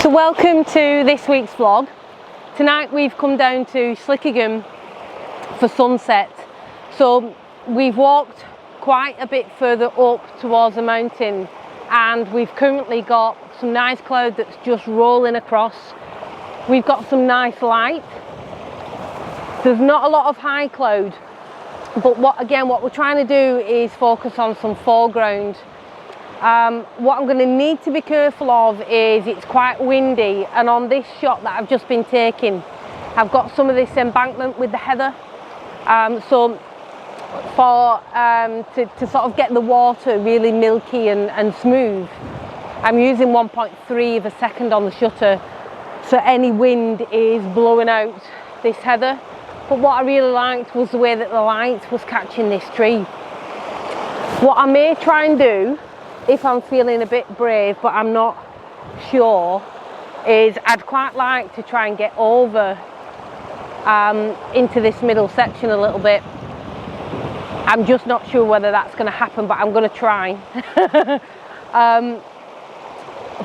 So welcome to this week's vlog. Tonight we've come down to Sligichan for sunset. So we've walked quite a bit further up towards the mountain and we've currently got some nice cloud that's just rolling across. We've got some nice light. There's not a lot of high cloud, but what we're trying to do is focus on some foreground. What I'm going to need to be careful of is it's quite windy, and on this shot that I've just been taking I've got some of this embankment with the heather, so to sort of get the water really milky and smooth, I'm using 1.3 of a second on the shutter, so any wind is blowing out this heather. But what I really liked was the way that the light was catching this tree. What I may try and do, if I'm feeling a bit brave but I'm not sure, is I'd quite like to try and get over into this middle section a little bit. I'm just not sure whether that's going to happen, but I'm going to try.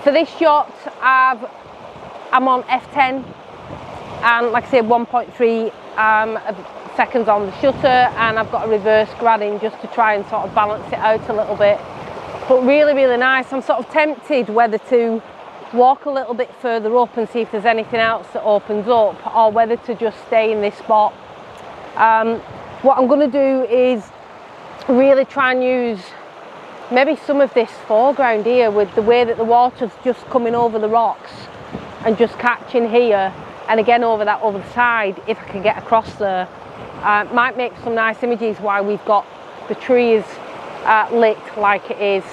For this shot I'm on f10 and, like I said, 1.3 seconds on the shutter, and I've got a reverse grabbing just to try and sort of balance it out a little bit. But really nice. I'm sort of tempted whether to walk a little bit further up and see if there's anything else that opens up, or whether to just stay in this spot. What I'm going to do is really try and use maybe some of this foreground here with the way that the water's just coming over the rocks and just catching here, and again over the side if I can get across there. Might make some nice images while we've got the trees lit like it is.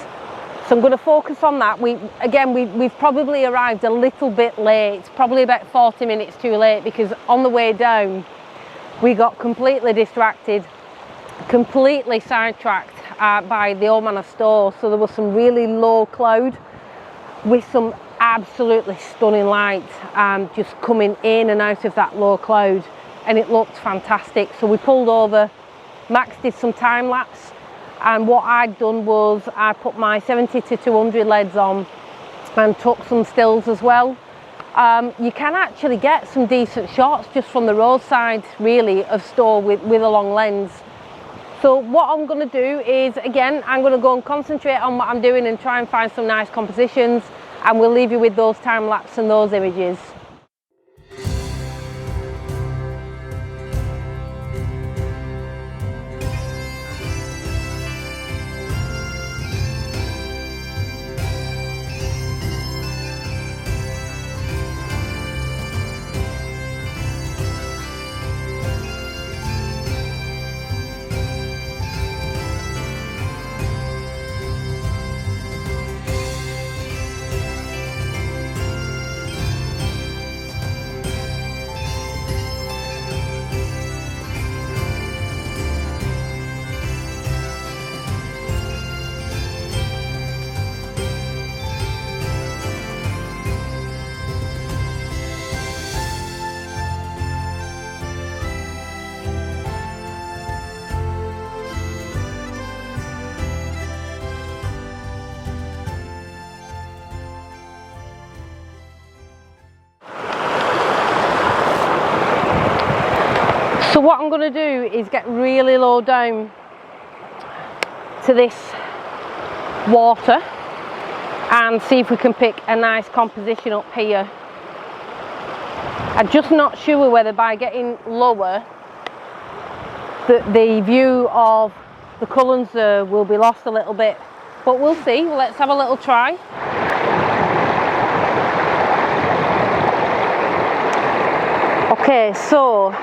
So I'm going to focus on that. We've probably arrived a little bit late, probably about 40 minutes too late, because on the way down we got completely distracted, completely sidetracked by the old manor store. So there was some really low cloud with some absolutely stunning light just coming in and out of that low cloud, and it looked fantastic. So we pulled over, Max did some time lapse, and what I'd done was I put my 70 to 200 leds on and took some stills as well. You can actually get some decent shots just from the roadside really of store with a long lens. So what I'm going to do is, again, I'm going to go and concentrate on what I'm doing and try and find some nice compositions, and we'll leave you with those time lapse and those images. So what I'm going to do is get really low down to this water and see if we can pick a nice composition up here. I'm just not sure whether by getting lower the view of the colours will be lost a little bit, but we'll see. Let's have a little try. Okay, so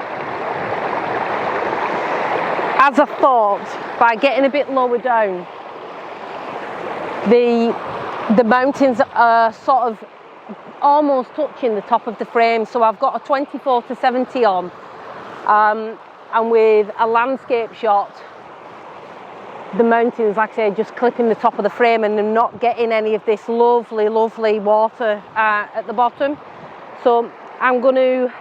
as I thought, by getting a bit lower down, the mountains are sort of almost touching the top of the frame. So I've got a 24 to 70 on, and with a landscape shot, the mountains, like I say, just clipping the top of the frame, and I'm not getting any of this lovely water at the bottom. So I'm going to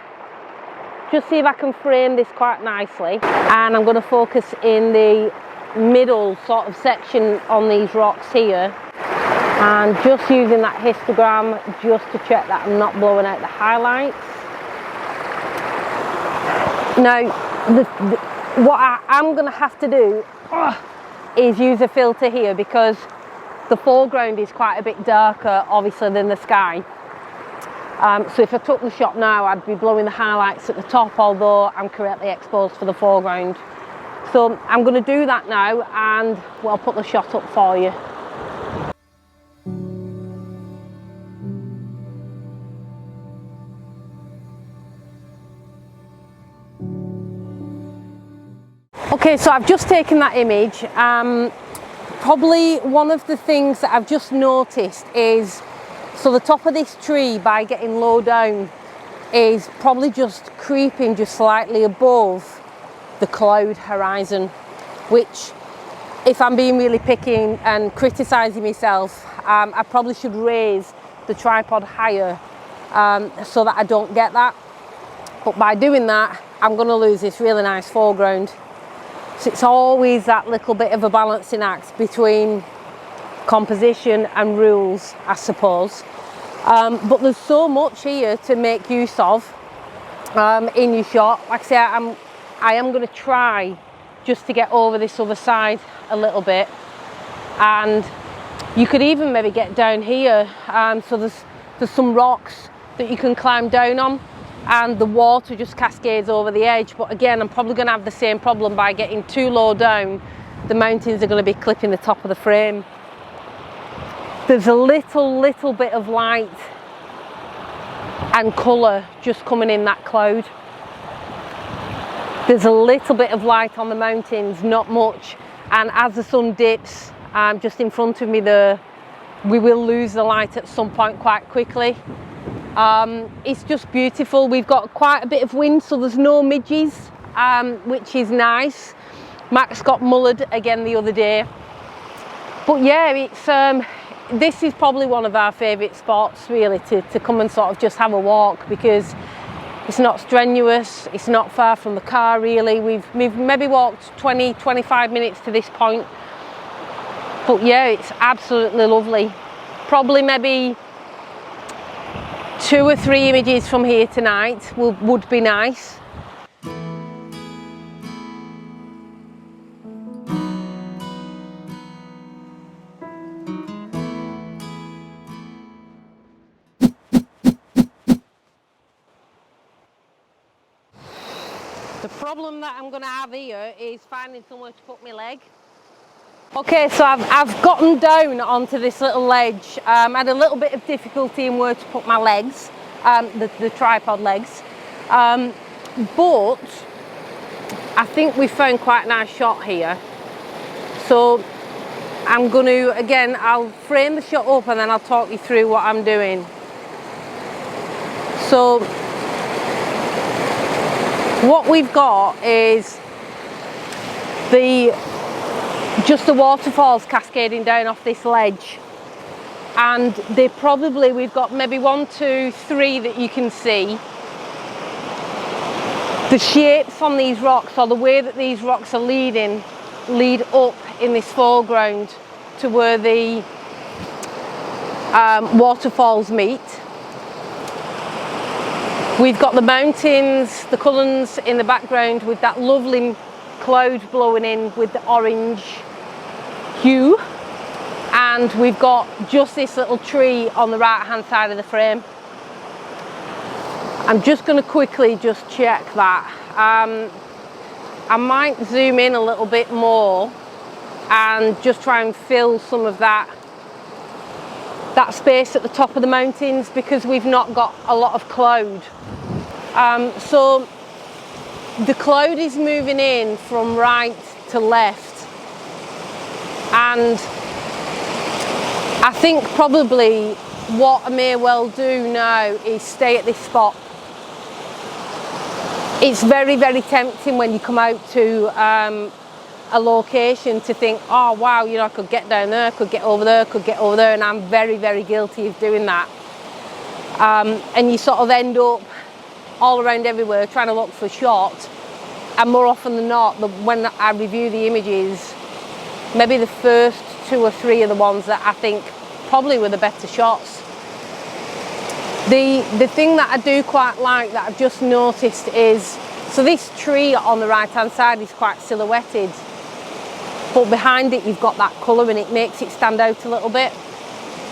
just see if I can frame this quite nicely, and I'm going to focus in the middle sort of section on these rocks here. And just using that histogram just to check that I'm not blowing out the highlights. Now, what I'm going to have to do is use a filter here, because the foreground is quite a bit darker, obviously, than the sky. So if I took the shot now, I'd be blowing the highlights at the top, although I'm correctly exposed for the foreground. So I'm going to do that now, and I'll put the shot up for you. Okay, so I've just taken that image. Probably one of the things that I've just noticed is, so the top of this tree, by getting low down, is probably just creeping just slightly above the cloud horizon, which, if I'm being really picky and criticising myself, I probably should raise the tripod higher so that I don't get that. But by doing that, I'm going to lose this really nice foreground. So it's always that little bit of a balancing act between composition and rules, I suppose. But there's so much here to make use of in your shot. Like I say, I am going to try just to get over this other side a little bit, and you could even maybe get down here. So there's some rocks that you can climb down on, and the water just cascades over the edge. But again, I'm probably going to have the same problem by getting too low down. The mountains are going to be clipping the top of the frame. There's a little bit of light and colour just coming in that cloud. There's a little bit of light on the mountains, not much. And as the sun dips just in front of me there, we will lose the light at some point quite quickly. It's just beautiful. We've got quite a bit of wind, so there's no midges, which is nice. Max got mullered again the other day. But yeah, it's this is probably one of our favourite spots, really, to come and sort of just have a walk, because it's not strenuous, it's not far from the car really. We've maybe walked 20-25 minutes to this point. But yeah, it's absolutely lovely. Probably maybe 2 or 3 images from here tonight would be nice. The problem that I'm going to have here is finding somewhere to put my leg. Okay, so I've gotten down onto this little ledge. I had a little bit of difficulty in where to put my legs, the tripod legs, but I think we've found quite a nice shot here. So I'm going to, again, I'll frame the shot up and then I'll talk you through what I'm doing. So what we've got is just the waterfalls cascading down off this ledge, and we've got maybe 1, 2, 3 that you can see. The shapes on these rocks, or the way that these rocks are lead up in this foreground to where the waterfalls meet. We've got the mountains, the Cullens in the background with that lovely cloud blowing in with the orange hue, and we've got just this little tree on the right hand side of the frame. I'm just going to quickly just check that. I might zoom in a little bit more and just try and fill some of that space at the top of the mountains, because we've not got a lot of cloud. So the cloud is moving in from right to left, and I think probably what I may well do now is stay at this spot. It's very, very tempting when you come out to a location to think, oh wow, you know, I could get down there, could get over there, could get over there, and I'm very, very guilty of doing that. And you sort of end up all around everywhere trying to look for a shot, and more often than not, when I review the images, maybe the first 2 or 3 are the ones that I think probably were the better shots. The thing that I do quite like that I've just noticed is, so this tree on the right hand side is quite silhouetted, but behind it you've got that colour and it makes it stand out a little bit.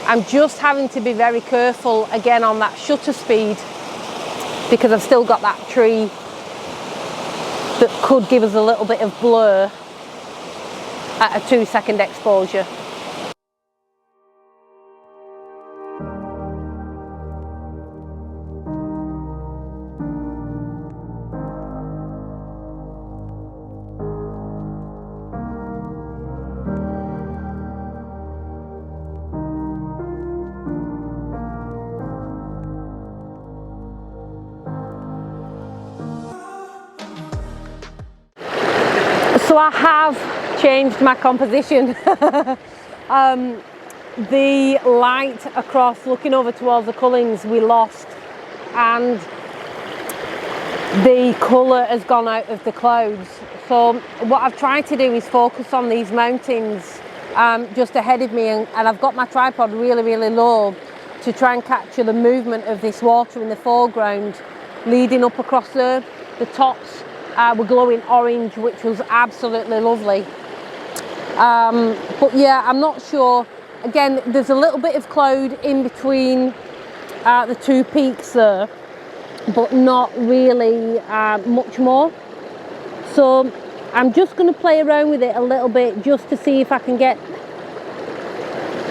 I'm just having to be very careful again on that shutter speed, because I've still got that tree that could give us a little bit of blur at a 2-second exposure. So I have changed my composition. The light across, looking over towards the Cullings, we lost, and the colour has gone out of the clouds. So what I've tried to do is focus on these mountains just ahead of me, and I've got my tripod really, really low to try and capture the movement of this water in the foreground leading up across there. The tops were glowing orange, which was absolutely lovely. But yeah, I'm not sure. Again, there's a little bit of cloud in between the two peaks there, but not really much more. So I'm just going to play around with it a little bit just to see if I can get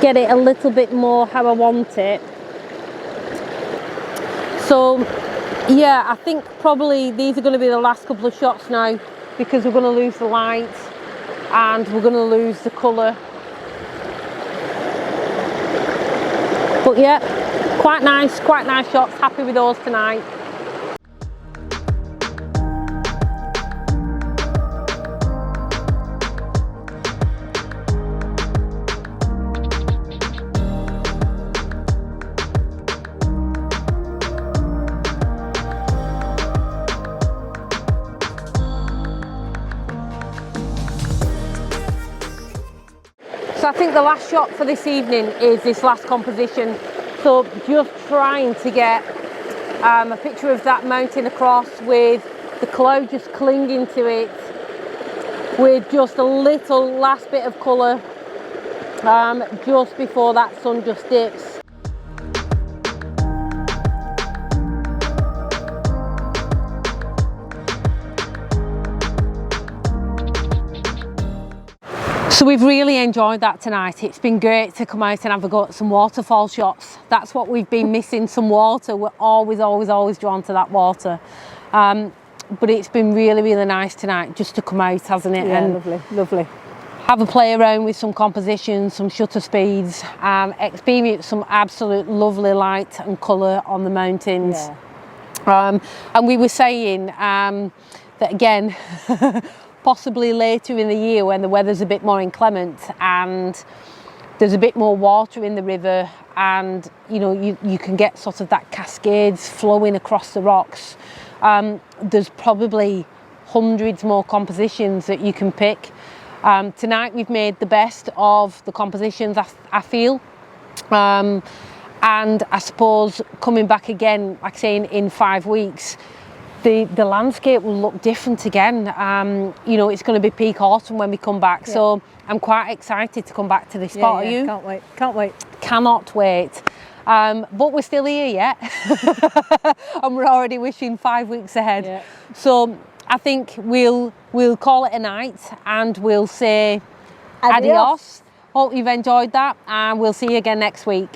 it a little bit more how I want it. So yeah, I think probably these are going to be the last couple of shots now, because we're going to lose the light and we're going to lose the colour. But yeah, quite nice shots. Happy with those tonight. So I think the last shot for this evening is this last composition. So just trying to get a picture of that mountain across with the cloud just clinging to it, with just a little last bit of colour just before that sun just dips. So we've really enjoyed that tonight. It's been great to come out and have a go at some waterfall shots. That's what we've been missing, some water. We're always drawn to that water. But it's been really, really nice tonight just to come out, hasn't it? Yeah, and lovely, lovely. Have a play around with some compositions, some shutter speeds, experience some absolute lovely light and colour on the mountains. Yeah. And we were saying that again, possibly later in the year when the weather's a bit more inclement and there's a bit more water in the river, and you know you can get sort of that cascades flowing across the rocks. There's probably hundreds more compositions that you can pick. Tonight we've made the best of the compositions, I feel. And I suppose coming back again, like saying in 5 weeks, the landscape will look different again. You know, it's going to be peak autumn when we come back. Yeah. So I'm quite excited to come back to this spot. Yeah, Are you? Can't wait. Cannot wait. But we're still here yet. And we're already wishing 5 weeks ahead. Yeah. So I think we'll call it a night and we'll say adios. Hope you've enjoyed that, and we'll see you again next week.